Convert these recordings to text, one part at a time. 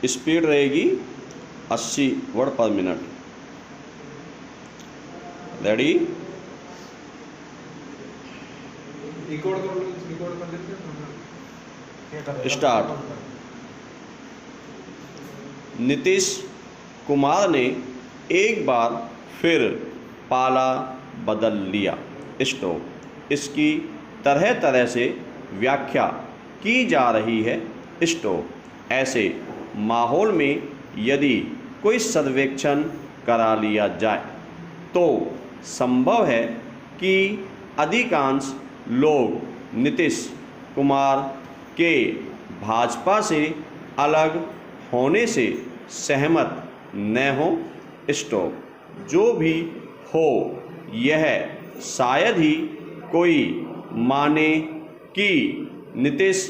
Speed रहेगी 80 word पर minute. Ready? Start. Nitish Kumar ने एक बार फिर पाला बदल लिया। स्टॉप। इसकी तरह तरह से व्याख्या की जा रही है। स्टॉप। ऐसे माहौल में यदि कोई सर्वेक्षण करा लिया जाए तो संभव है कि अधिकांश लोग नीतीश कुमार के भाजपा से अलग होने से सहमत न हो। स्टॉप। जो भी हो, यह शायद ही कोई माने कि नीतीश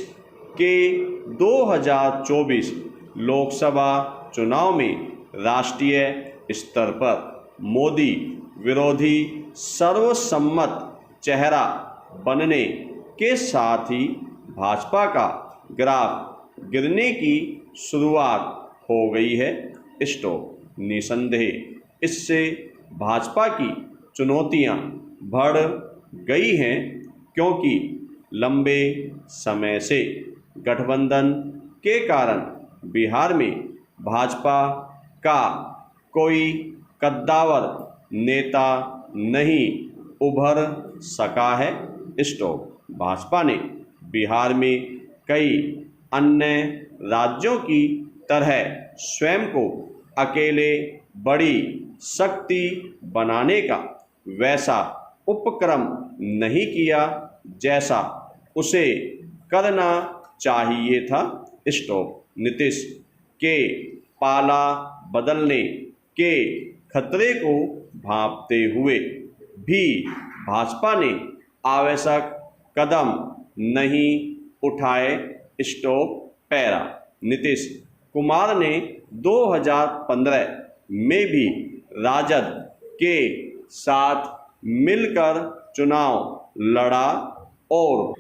के 2024 लोकसभा चुनाव में राष्ट्रीय स्तर पर मोदी विरोधी सर्वसम्मत चेहरा बनने के साथ ही भाजपा का ग्राफ गिरने की शुरुआत हो गई है। स्टॉप। निसंदेह इससे भाजपा की चुनौतियां बढ़ गई हैं, क्योंकि लंबे समय से गठबंधन के कारण बिहार में भाजपा का कोई कद्दावर नेता नहीं उभर सका है। स्टॉप। भाजपा ने बिहार में कई अन्य राज्यों की तरह स्वयं को अकेले बड़ी शक्ति बनाने का वैसा उपक्रम नहीं किया जैसा उसे करना चाहिए था। स्टॉप। नीतीश के पाला बदलने के खतरे को भांपते हुए भी भाजपा ने आवश्यक कदम नहीं उठाए। स्टॉप। पैरा। नीतीश कुमार ने 2015 में भी राजद के साथ मिलकर चुनाव लड़ा और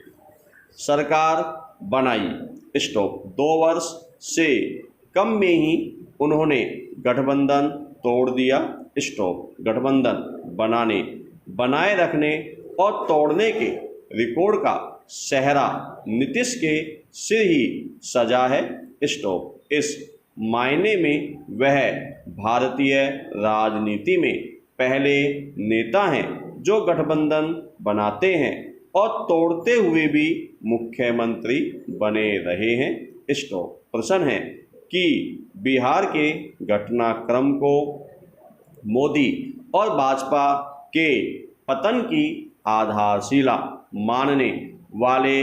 सरकार बनाई। स्टॉप। 2 वर्ष से कम में ही उन्होंने गठबंधन तोड़ दिया। स्टॉप। गठबंधन बनाए रखने और तोड़ने के रिकॉर्ड का सेहरा नीतीश के सिर ही सजा है। स्टॉप। इस मायने में वह भारतीय राजनीति में पहले नेता हैं जो गठबंधन बनाते हैं और तोड़ते हुए भी मुख्यमंत्री बने रहे हैं। स्टॉप। प्रश्न है कि बिहार के घटनाक्रम को मोदी और भाजपा के पतन की आधारशिला मानने वाले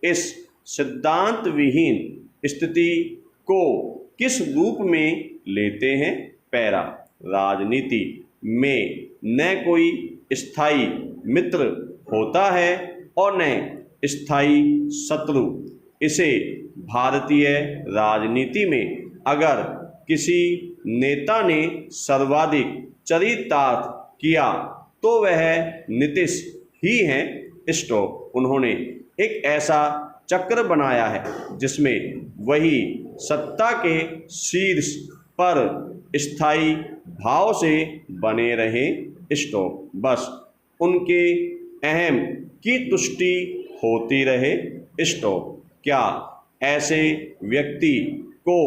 इस सिद्धांत विहीन स्थिति को किस रूप में लेते हैं? पैरा। राजनीति में न कोई स्थायी मित्र होता है और न स्थायी शत्रु। इसे भारतीय राजनीति में अगर किसी नेता ने सर्वाधिक चरितार्थ किया तो वह नीतीश ही हैं। स्टॉप। उन्होंने एक ऐसा चक्र बनाया है जिसमें वही सत्ता के शीर्ष पर स्थायी भाव से बने रहें। स्टॉप। बस उनके अहम की तुष्टि होती रहे। स्टॉप। क्या ऐसे व्यक्ति को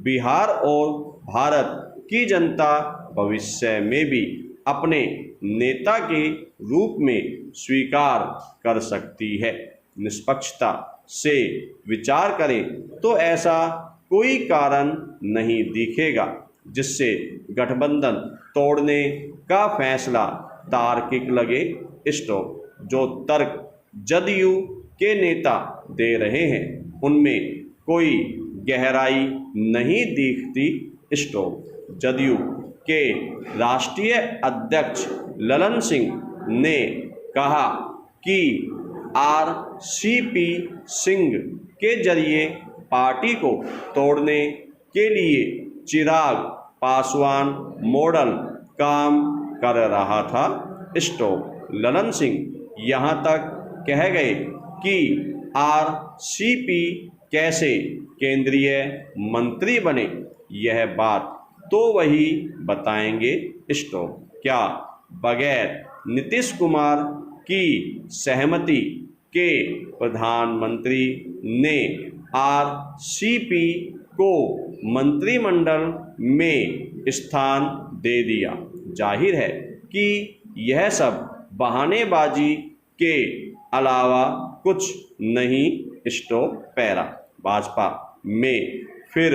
बिहार और भारत की जनता भविष्य में भी अपने नेता के रूप में स्वीकार कर सकती है? निष्पक्षता से विचार करें तो ऐसा कोई कारण नहीं दिखेगा जिससे गठबंधन तोड़ने का फैसला तार्किक लगे। स्टॉप। जो तर्क जदयू के नेता दे रहे हैं उनमें कोई गहराई नहीं दिखती। स्टॉप। जदयू के राष्ट्रीय अध्यक्ष ललन सिंह ने कहा कि आरसीपी सिंह के जरिए पार्टी को तोड़ने के लिए चिराग पासवान मॉडल काम कर रहा था। स्टॉप। ललन सिंह यहाँ तक कह गए कि आरसीपी कैसे केंद्रीय मंत्री बने, यह बात तो वही बताएंगे स्टॉप। क्या बगैर नीतीश कुमार की सहमति के प्रधानमंत्री ने आरसीपी को मंत्रिमंडल में स्थान दे दिया? जाहिर है कि यह सब बहानेबाजी के अलावा कुछ नहीं। Stop para. भाजपा में फिर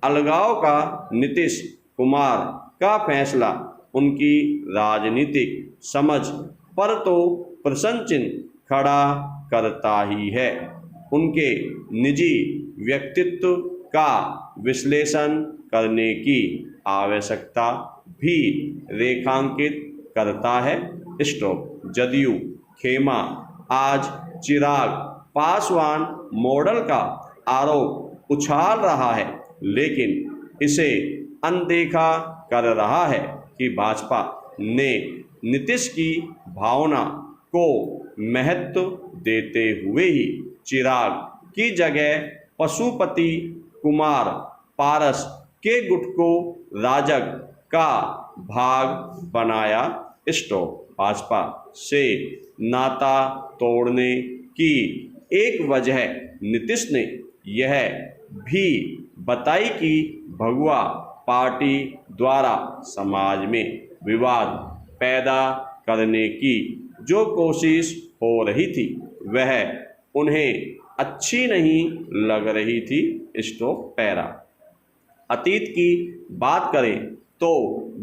अलगाव का नीतीश कुमार का फैसला उनकी राजनीतिक समझ पर तो प्रश्न चिन्ह खड़ा करता ही है। उनके निजी व्यक्तित्व का विश्लेषण करने की आवश्यकता भी रेखांकित करता है। स्टॉप। जदयू खेमा आज चिराग पासवान मॉडल का आरोप उछाल रहा है, लेकिन इसे अनदेखा कर रहा है कि भाजपा ने नीतीश की भावना को महत्व देते हुए ही चिराग की जगह पशुपति कुमार पारस के गुट को राजग का भाग बनाया। स्टॉप। भाजपा से नाता तोड़ने की एक वजह नीतीश ने यह भी बताई कि भगवा पार्टी द्वारा समाज में विवाद पैदा करने की जो कोशिश हो रही थी वह उन्हें अच्छी नहीं लग रही थी। Stop para. अतीत की बात करें तो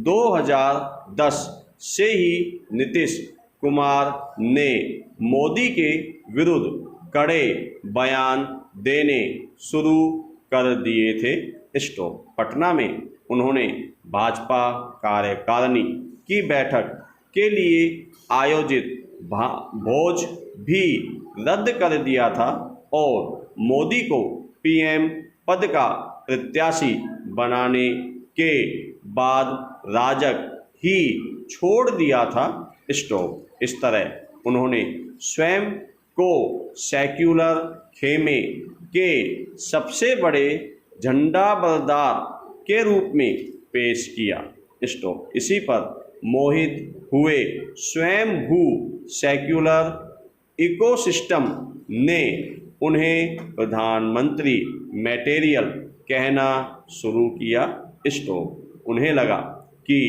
2010 से ही नीतीश कुमार ने मोदी के विरुद्ध कड़े बयान देने शुरू कर दिए थे। स्टॉप। पटना में उन्होंने भाजपा कार्यकारिणी की बैठक के लिए आयोजित भोज भी रद्द कर दिया था और मोदी को पीएम पद का प्रत्याशी बनाने के बाद राजग ही छोड़ दिया था। स्टॉप। इस तरह उन्होंने स्वयं को सेक्युलर खेमे के सबसे बड़े झंडाबरदार के रूप में पेश किया। स्टॉप। इसी पर मोहित हुए स्वयंभू सेक्युलर इकोसिस्टम ने उन्हें प्रधानमंत्री मटेरियल कहना शुरू किया। स्टॉप। उन्हें लगा कि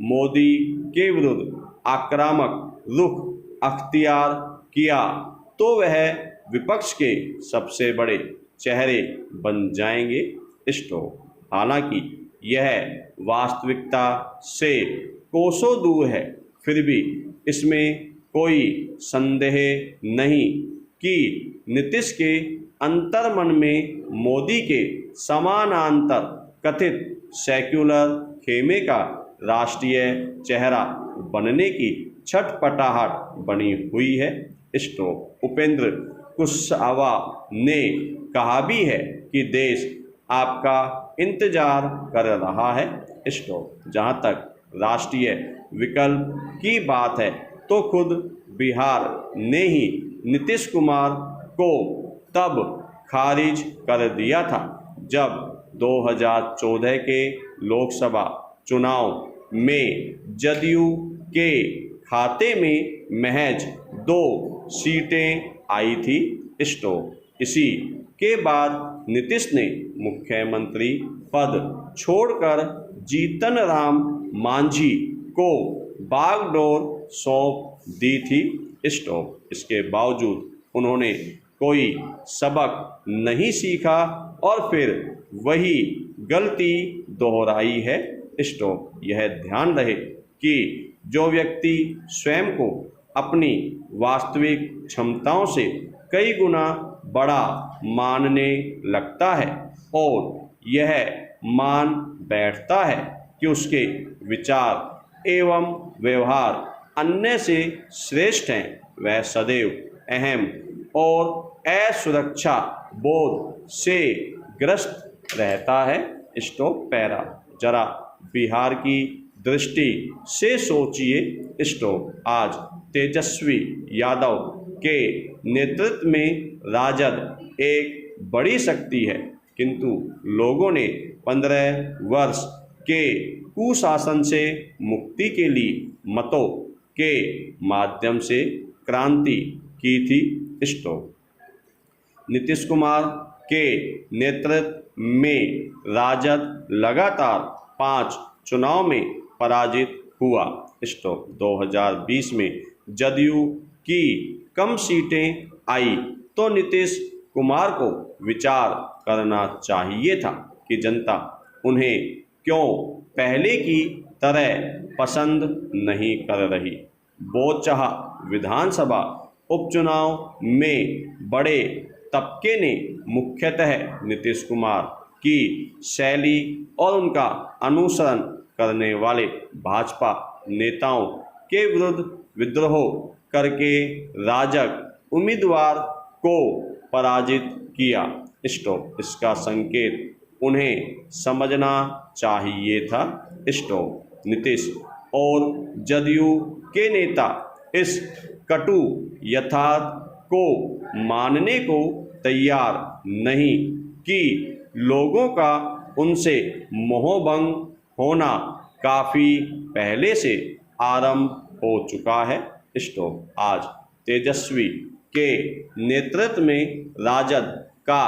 मोदी के विरुद्ध आक्रामक रुख अख्तियार किया तो वह विपक्ष के सबसे बड़े चेहरे बन जाएंगे। स्टॉप। हालांकि यह वास्तविकता से कोसों दूर है, फिर भी इसमें कोई संदेह नहीं कि नीतीश के अंतर्मन में मोदी के समानांतर कथित सेक्युलर खेमे का राष्ट्रीय चेहरा बनने की छटपटाहट बनी हुई है। स्टॉप। उपेंद्र कुशवाहा ने कहा भी है कि देश आपका इंतजार कर रहा है। स्टॉप। जहां तक राष्ट्रीय विकल्प की बात है तो खुद बिहार ने ही नीतीश कुमार को तब खारिज कर दिया था जब 2014 के लोकसभा चुनाव में जदयू के खाते में महज 2 सीटें आई थी। स्टॉप। इसी के बाद नीतीश ने मुख्यमंत्री पद छोड़कर जीतन राम मांझी को बागडोर सौंप दी थी। स्टॉप। इसके बावजूद उन्होंने कोई सबक नहीं सीखा और फिर वही गलती दोहराई है। स्टॉप। यह ध्यान रहे कि जो व्यक्ति स्वयं को अपनी वास्तविक क्षमताओं से कई गुना बड़ा मानने लगता है और यह मान बैठता है कि उसके विचार एवं व्यवहार अन्य से श्रेष्ठ हैं, वह सदैव अहम और असुरक्षा बोध से ग्रस्त रहता है। Stop para. जरा बिहार की दृष्टि से सोचिए। स्टॉप। आज तेजस्वी यादव के नेतृत्व में राजद एक बड़ी शक्ति है। किंतु लोगों ने 15 वर्ष के कुशासन से मुक्ति के लिए मतों के माध्यम से क्रांति की थी। स्टॉप। नीतीश कुमार के नेतृत्व में राजद लगातार 5 चुनाव में पराजित हुआ। स्टॉप। 2020 में जदयू की कम सीटें आई तो नीतीश कुमार को विचार करना चाहिए था कि जनता उन्हें क्यों पहले की तरह पसंद नहीं कर रही। बोचहा विधानसभा उपचुनाव में बड़े तबके ने मुख्यतः नीतीश कुमार की शैली और उनका अनुसरण करने वाले भाजपा नेताओं के विरुद्ध विद्रोह करके राजग उम्मीदवार को पराजित किया। स्टॉप। इसका संकेत उन्हें समझना चाहिए था। स्टॉप। नीतीश और जदयू के नेता इस कटु यथार्थ को मानने को तैयार नहीं कि लोगों का उनसे मोहभंग होना काफ़ी पहले से आरंभ हो चुका है। स्टॉप। आज तेजस्वी के नेतृत्व में राजद का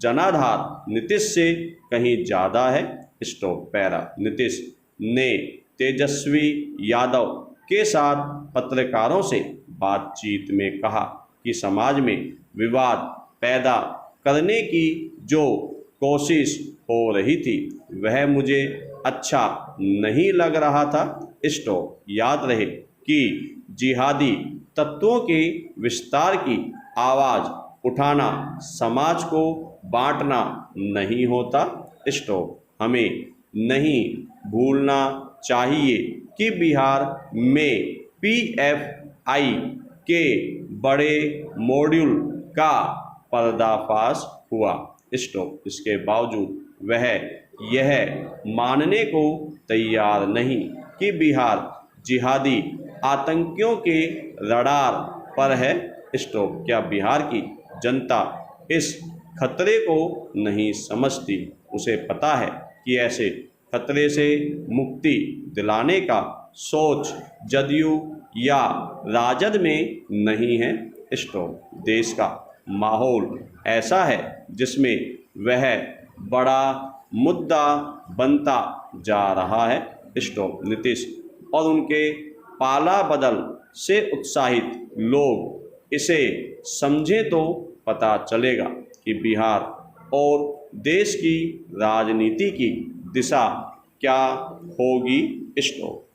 जनाधार नीतीश से कहीं ज़्यादा है। स्टॉप। पैरा। नीतीश ने तेजस्वी यादव के साथ पत्रकारों से बातचीत में कहा कि समाज में विवाद पैदा करने की जो कोशिश हो रही थी वह मुझे अच्छा नहीं लग रहा था। स्टॉप। याद रहे कि जिहादी तत्वों के विस्तार की आवाज़ उठाना समाज को बांटना नहीं होता। स्टॉप। हमें नहीं भूलना चाहिए कि बिहार में PFI के बड़े मॉड्यूल का पर्दाफाश हुआ। स्टॉप। इसके बावजूद वह यह मानने को तैयार नहीं कि बिहार जिहादी आतंकियों के रडार पर है। स्टॉप। क्या बिहार की जनता इस खतरे को नहीं समझती? उसे पता है कि ऐसे खतरे से मुक्ति दिलाने का सोच जदयू या राजद में नहीं है। स्टॉप। देश का माहौल ऐसा है जिसमें वह बड़ा मुद्दा बनता जा रहा है। स्टॉप। नीतीश और उनके पाला बदल से उत्साहित लोग इसे समझें तो पता चलेगा कि बिहार और देश की राजनीति की दिशा क्या होगी। स्टॉप।